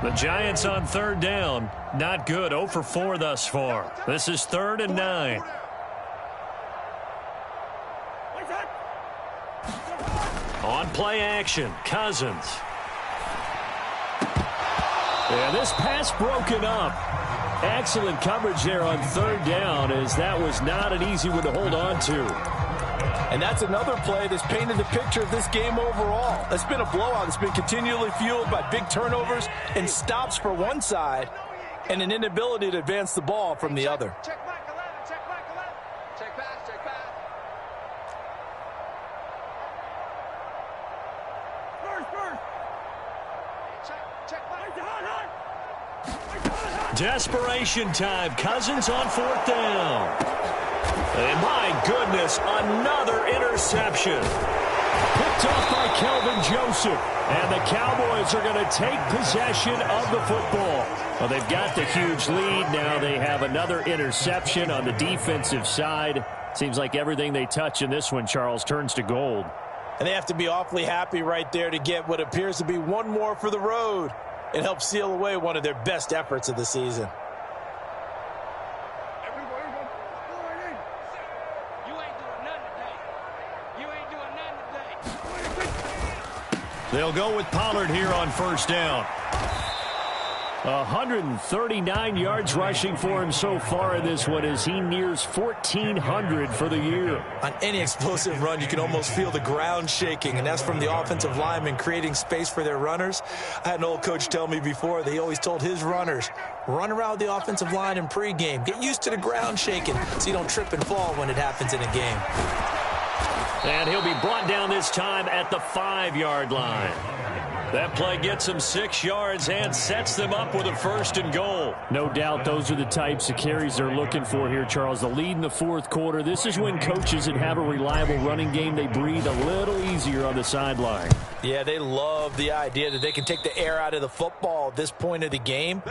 The Giants on 3rd down. Not good. 0 for 4 thus far. This is 3rd and 9. On play action, Cousins. And this pass broken up. Excellent coverage there on 3rd down, as that was not an easy one to hold on to. And that's another play that's painted the picture of this game overall. It's been a blowout. It's been continually fueled by big turnovers and stops for one side and an inability to advance the ball from the other. Check back 11, check back 11. Check pass, check pass. Desperation time. Cousins on 4th down. And my goodness, another interception. Picked off by Kelvin Joseph. And the Cowboys are going to take possession of the football. Well, they've got the huge lead. Now they have another interception on the defensive side. Seems like everything they touch in this one, Charles, turns to gold. And they have to be awfully happy right there to get what appears to be one more for the road and help seal away one of their best efforts of the season. They'll go with Pollard here on 1st down. 139 yards rushing for him so far in this one as he nears 1,400 for the year. On any explosive run, you can almost feel the ground shaking, and that's from the offensive linemen creating space for their runners. I had an old coach tell me before, they always told his runners, run around the offensive line in pregame. Get used to the ground shaking so you don't trip and fall when it happens in a game. And he'll be brought down this time at the 5-yard line. That play gets them 6 yards and sets them up with a 1st and goal. No doubt those are the types of carries they're looking for here, Charles. The lead in the 4th quarter. This is when coaches that have a reliable running game, they breathe a little easier on the sideline. Yeah, they love the idea that they can take the air out of the football at this point of the game.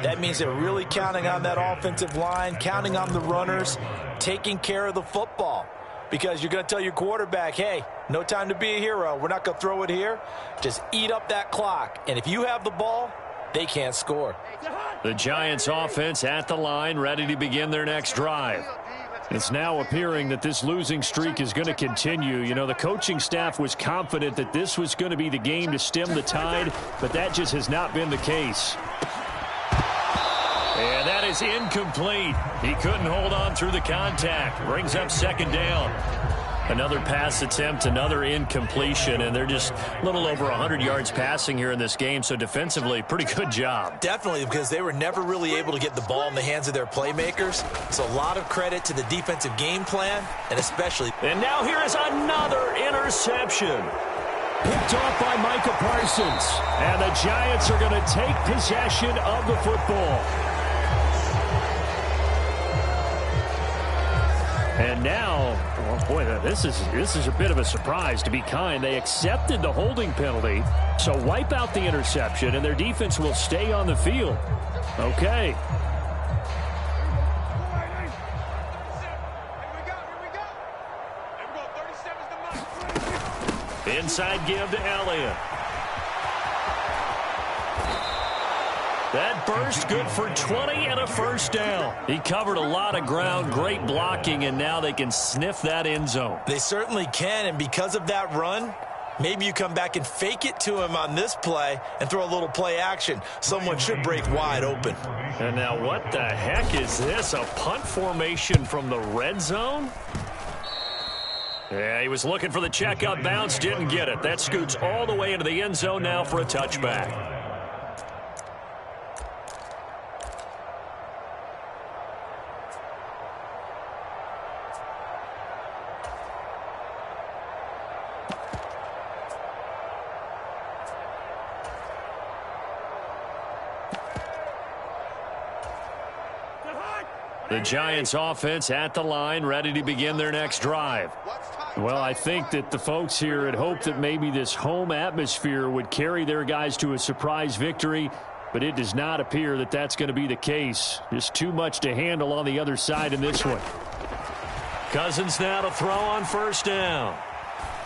That means they're really counting on that offensive line, counting on the runners, taking care of the football. Because you're going to tell your quarterback, hey, no time to be a hero. We're not going to throw it here. Just eat up that clock. And if you have the ball, they can't score. The Giants offense at the line, ready to begin their next drive. It's now appearing that this losing streak is going to continue. You know, the coaching staff was confident that this was going to be the game to stem the tide, but that just has not been the case. And that is incomplete. He couldn't hold on through the contact. Brings up 2nd down. Another pass attempt, another incompletion, and they're just a little over 100 yards passing here in this game, so defensively, pretty good job. Definitely, because they were never really able to get the ball in the hands of their playmakers. So a lot of credit to the defensive game plan, and especially... And now here is another interception. Picked off by Micah Parsons. And the Giants are going to take possession of the football. And now, oh boy, this is a bit of a surprise, to be kind. They accepted the holding penalty, so wipe out the interception, and their defense will stay on the field. Okay. Inside give to Elliott. That burst good for 20 and a first down. He covered a lot of ground, great blocking, and now they can sniff that end zone. They certainly can, and because of that run, maybe you come back and fake it to him on this play and throw a little play action. Someone should break wide open. And now what the heck is this? A punt formation from the red zone? Yeah, he was looking for the checkup bounce, didn't get it. That scoots all the way into the end zone now for a touchback. The Giants offense at the line, ready to begin their next drive. Well, I think that the folks here had hoped that maybe this home atmosphere would carry their guys to a surprise victory, but it does not appear that that's going to be the case. Just too much to handle on the other side in this one. Cousins now to throw on first down.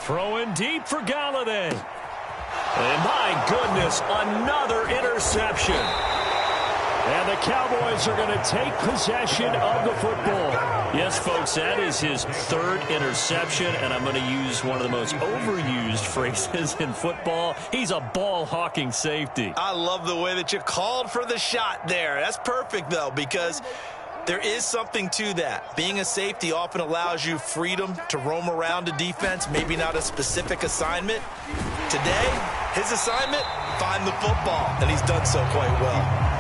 Throwing deep for Galladay. And my goodness, another interception. And the Cowboys are going to take possession of the football. Yes, folks, that is his third interception, and I'm going to use one of the most overused phrases in football. He's a ball-hawking safety. I love the way that you called for the shot there. That's perfect, though, because there is something to that. Being a safety often allows you freedom to roam around a defense, maybe not a specific assignment. Today, his assignment, find the football, and he's done so quite well.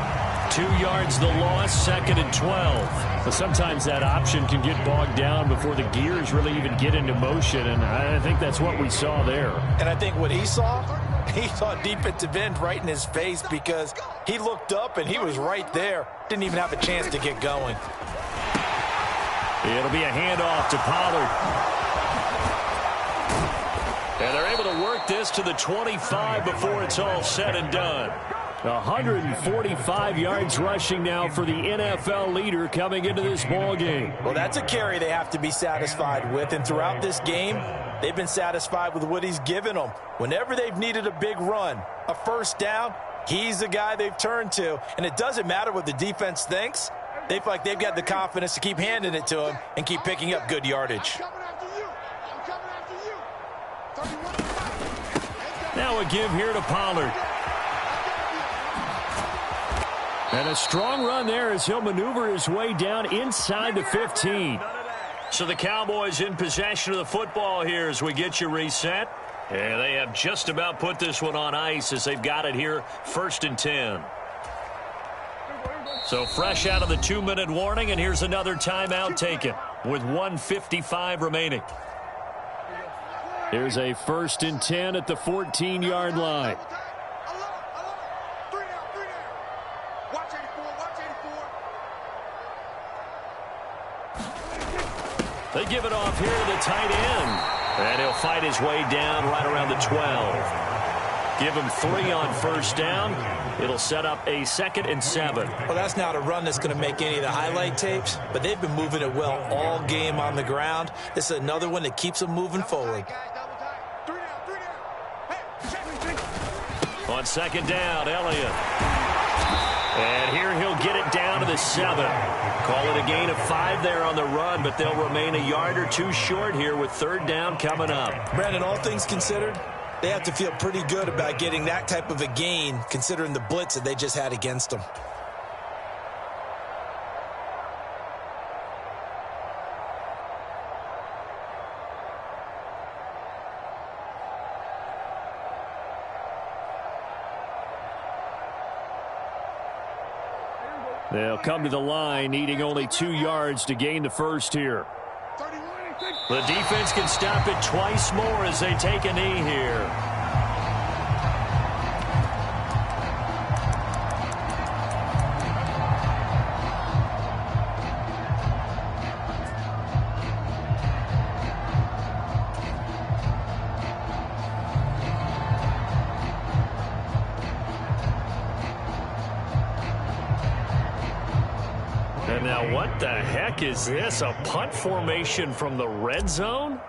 2 yards the loss, 2nd and 12. But sometimes that option can get bogged down before the gears really even get into motion, and I think that's what we saw there. And I think what he saw defensive end right in his face, because he looked up and he was right there. Didn't even have a chance to get going. It'll be a handoff to Pollard. And they're able to work this to the 25 before it's all said and done. 145 yards rushing now for the NFL leader coming into this ball game. Well, that's a carry they have to be satisfied with, and throughout this game, they've been satisfied with what he's given them. Whenever they've needed a big run, a first down, he's the guy they've turned to, and it doesn't matter what the defense thinks. They feel like they've got the confidence to keep handing it to him and keep picking up good yardage. Now a give here to Pollard. And a strong run there as he'll maneuver his way down inside the 15. So the Cowboys in possession of the football here as we get you reset. And they have just about put this one on ice as they've got it here, 1st and 10. So fresh out of the 2-minute warning, and here's another timeout taken with 1:55 remaining. Here's a 1st and 10 at the 14-yard line. They give it off here to the tight end. And he'll fight his way down right around the 12. Give him 3 on first down. It'll set up a 2nd and 7. Well, that's not a run that's going to make any of the highlight tapes, but they've been moving it well all game on the ground. This is another one that keeps them moving forward. On 2nd down, Elliott. And here he'll get it down to the 7. Call it a gain of 5 there on the run, but they'll remain a yard or 2 short here with 3rd down coming up. Brandon, all things considered, they have to feel pretty good about getting that type of a gain, considering the blitz that they just had against them. They'll come to the line, needing only 2 yards to gain the first here. The defense can stop it twice more as they take a knee here. Now, what the heck is this? A punt formation from the red zone?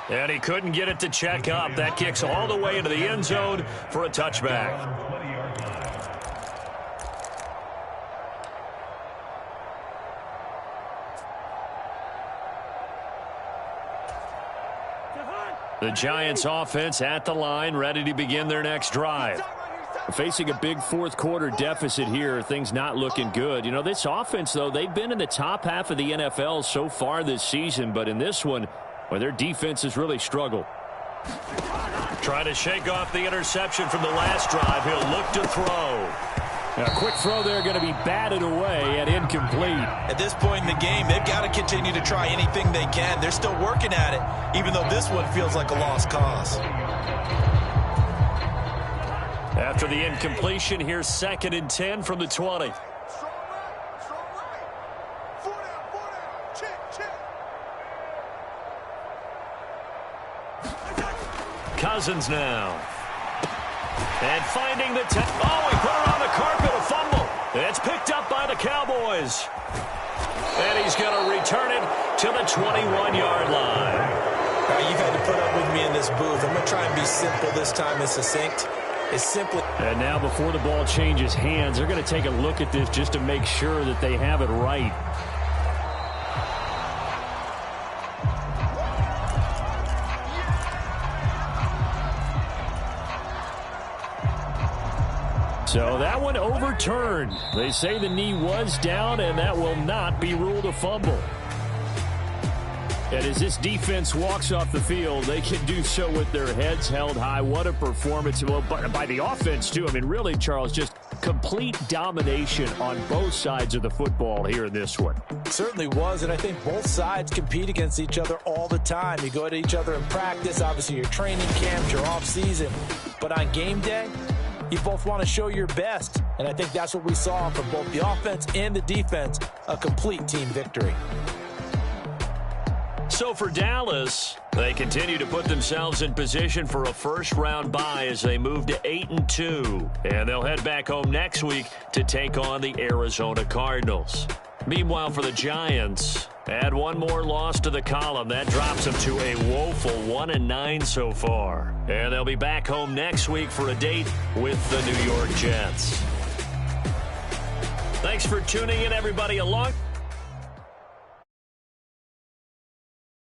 And he couldn't get it to check up. That kicks all the way into the end zone for a touchback. The Giants offense at the line, ready to begin their next drive. Facing a big fourth quarter deficit here, things not looking good. You know, this offense, though, they've been in the top half of the NFL so far this season, but in this one, well, their defense has really struggled. Trying to shake off the interception from the last drive. He'll look to throw. A quick throw there, going to be batted away and incomplete. At this point in the game, they've got to continue to try anything they can. They're still working at it, even though this one feels like a lost cause. After the incompletion, here's 2nd and 10 from the 20. Cousins now. And finding the he put it on the carpet, a fumble. It's picked up by the Cowboys. And he's going to return it to the 21-yard line. You've had to put up with me in this booth. I'm going to try and be simple this time and succinct. It's simply. And now before the ball changes hands, they're going to take a look at this just to make sure that they have it right. So that one overturned. They say the knee was down, and that will not be ruled a fumble. And as this defense walks off the field, they can do so with their heads held high. What a performance. Well, by the offense, too. I mean, really, Charles, just complete domination on both sides of the football here in this one. It certainly was, and I think both sides compete against each other all the time. You go at each other in practice, obviously your training camps, your off-season. But on game day, you both want to show your best, and I think that's what we saw from both the offense and the defense, a complete team victory. So for Dallas, they continue to put themselves in position for a first-round bye as they move to 8-2. And they'll head back home next week to take on the Arizona Cardinals. Meanwhile, for the Giants, add one more loss to the column. That drops them to a woeful 1-9 so far. And they'll be back home next week for a date with the New York Jets. Thanks for tuning in, everybody. Along